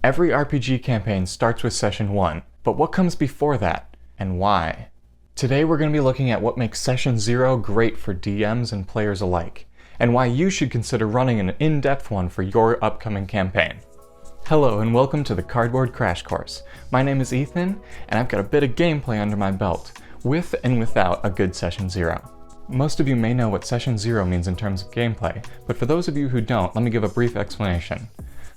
Every RPG campaign starts with Session 1, but what comes before that, and why? Today we're going to be looking at what makes Session 0 great for DMs and players alike, and why you should consider running an in-depth one for your upcoming campaign. Hello and welcome to the Cardboard Crash Course. My name is Ethan, and I've got a bit of gameplay under my belt, with and without a good Session 0. Most of you may know what Session 0 means in terms of gameplay, but for those of you who don't, let me give a brief explanation.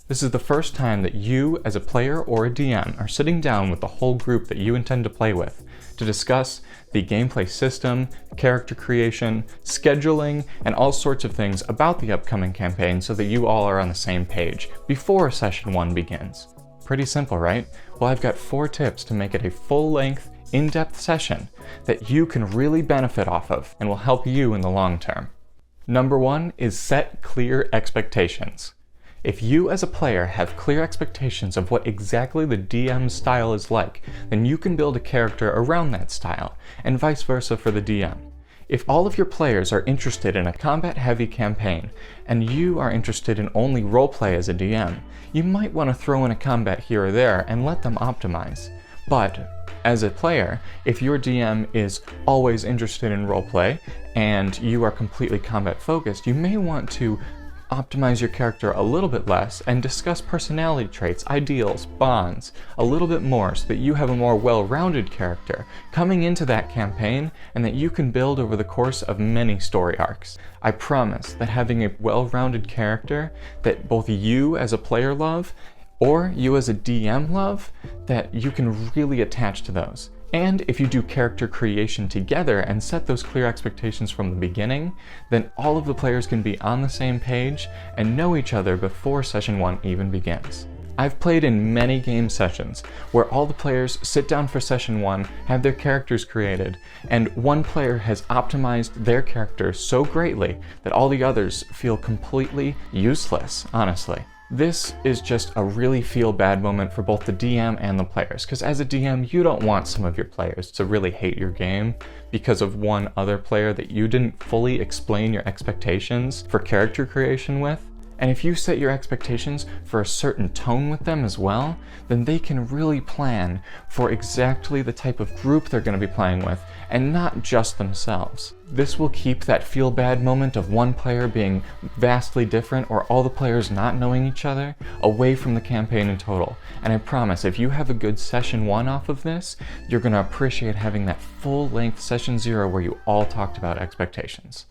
This is the first time that you, as a player or a DM, are sitting down with the whole group that you intend to play with to discuss the gameplay system, character creation, scheduling, and all sorts of things about the upcoming campaign so that you all are on the same page before Session 1 begins. Pretty simple, right? Well, I've got 4 tips to make it a full-length, in-depth session that you can really benefit off of and will help you in the long term. Number 1 is set clear expectations. If you as a player have clear expectations of what exactly the DM's style is like, then you can build a character around that style, and vice versa for the DM. If all of your players are interested in a combat-heavy campaign, and you are interested in only roleplay as a DM, you might want to throw in a combat here or there and let them optimize. But as a player, if your DM is always interested in roleplay, and you are completely combat-focused, you may want to optimize your character a little bit less and discuss personality traits, ideals, bonds a little bit more so that you have a more well-rounded character coming into that campaign and that you can build over the course of many story arcs. I promise that having a well-rounded character that both you as a player love or you as a DM love, that you can really attach to those. And if you do character creation together and set those clear expectations from the beginning, then all of the players can be on the same page and know each other before Session 1 even begins. I've played in many game sessions where all the players sit down for Session 1, have their characters created, and one player has optimized their character so greatly that all the others feel completely useless, honestly. This is just a really feel-bad moment for both the DM and the players, because as a DM, you don't want some of your players to really hate your game because of one other player that you didn't fully explain your expectations for character creation with. And if you set your expectations for a certain tone with them as well, then they can really plan for exactly the type of group they're going to be playing with, and not just themselves. This will keep that feel-bad moment of one player being vastly different or all the players not knowing each other away from the campaign in total. And I promise, if you have a good Session 1 off of this, you're going to appreciate having that full-length Session 0 where you all talked about expectations.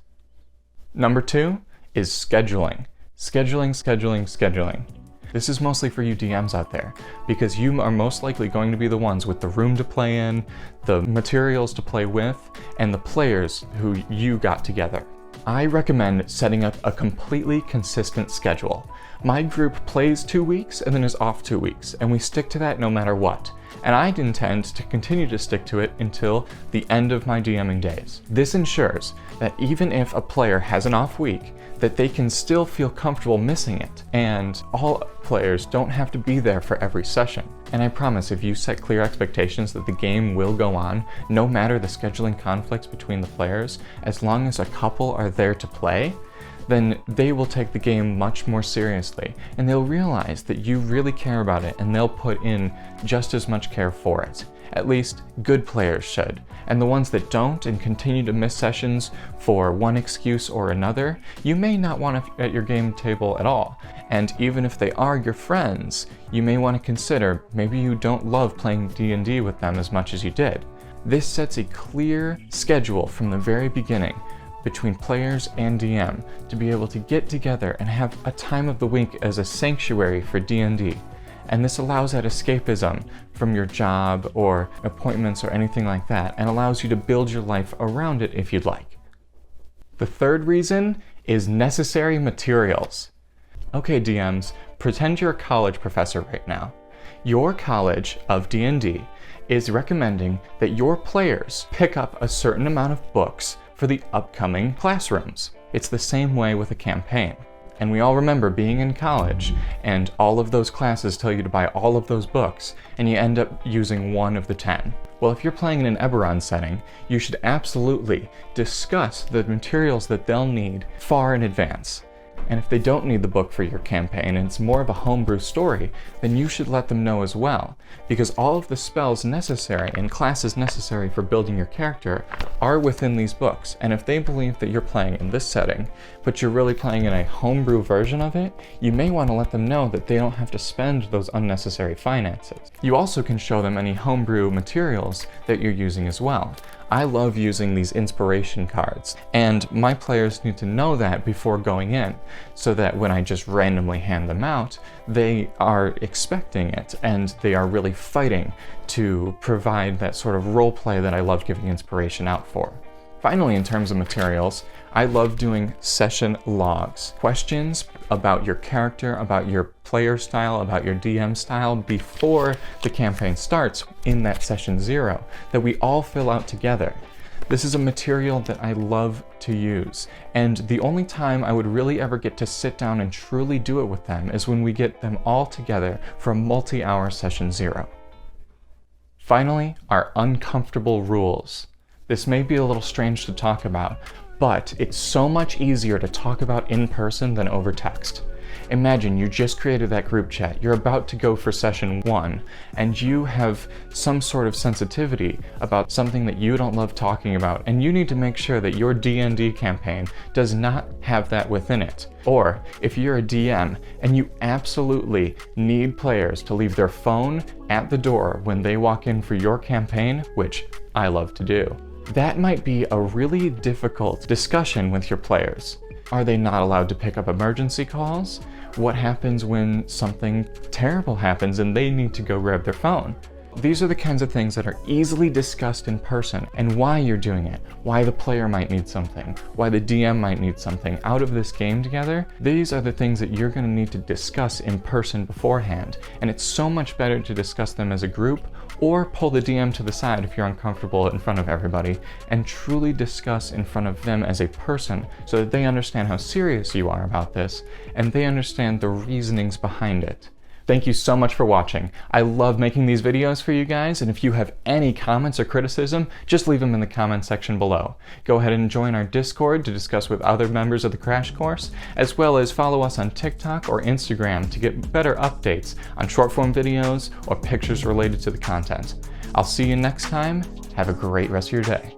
Number 2 is scheduling. Scheduling. This is mostly for you DMs out there, because you are most likely going to be the ones with the room to play in, the materials to play with, and the players who you got together. I recommend setting up a completely consistent schedule. My group plays 2 weeks and then is off 2 weeks, and we stick to that no matter what. And I intend to continue to stick to it until the end of my DMing days. This ensures that even if a player has an off week, that they can still feel comfortable missing it, and all players don't have to be there for every session. And I promise, if you set clear expectations that the game will go on, no matter the scheduling conflicts between the players, as long as a couple are there to play, then they will take the game much more seriously, and they'll realize that you really care about it, and they'll put in just as much care for it. At least, good players should. And the ones that don't and continue to miss sessions for one excuse or another, you may not want to at your game table at all. And even if they are your friends, you may want to consider maybe you don't love playing D&D with them as much as you did. This sets a clear schedule from the very beginning between players and DM to be able to get together and have a time of the week as a sanctuary for D&D. And this allows that escapism from your job or appointments or anything like that, and allows you to build your life around it if you'd like. The third reason is necessary materials. Okay, DMs, pretend you're a college professor right now. Your college of D&D is recommending that your players pick up a certain amount of books for the upcoming classrooms. It's the same way with a campaign. And we all remember being in college, and all of those classes tell you to buy all of those books, and you end up using one of the 10. Well, if you're playing in an Eberron setting, you should absolutely discuss the materials that they'll need far in advance. And if they don't need the book for your campaign and it's more of a homebrew story, then you should let them know as well, because all of the spells necessary and classes necessary for building your character are within these books. And if they believe that you're playing in this setting, but you're really playing in a homebrew version of it, you may want to let them know that they don't have to spend those unnecessary finances. You also can show them any homebrew materials that you're using as well. I love using these inspiration cards, and my players need to know that before going in, so that when I just randomly hand them out, they are expecting it, and they are really fighting to provide that sort of role play that I love giving inspiration out for. Finally, in terms of materials, I love doing session logs. Questions about your character, about your player style, about your DM style before the campaign starts in that session 0 that we all fill out together. This is a material that I love to use, and the only time I would really ever get to sit down and truly do it with them is when we get them all together for a multi-hour session 0. Finally, our uncomfortable rules. This may be a little strange to talk about, but it's so much easier to talk about in person than over text. Imagine you just created that group chat, you're about to go for session 1, and you have some sort of sensitivity about something that you don't love talking about, and you need to make sure that your D&D campaign does not have that within it. Or if you're a DM and you absolutely need players to leave their phone at the door when they walk in for your campaign, which I love to do, that might be a really difficult discussion with your players. Are they not allowed to pick up emergency calls? What happens when something terrible happens and they need to go grab their phone? These are the kinds of things that are easily discussed in person, and why you're doing it, why the player might need something, why the DM might need something out of this game together. These are the things that you're going to need to discuss in person beforehand, and it's so much better to discuss them as a group, or pull the DM to the side if you're uncomfortable in front of everybody, and truly discuss in front of them as a person so that they understand how serious you are about this, and they understand the reasonings behind it. Thank you so much for watching. I love making these videos for you guys, and if you have any comments or criticism, just leave them in the comment section below. Go ahead and join our Discord to discuss with other members of the Crash Course, as well as follow us on TikTok or Instagram to get better updates on short-form videos or pictures related to the content. I'll see you next time. Have a great rest of your day.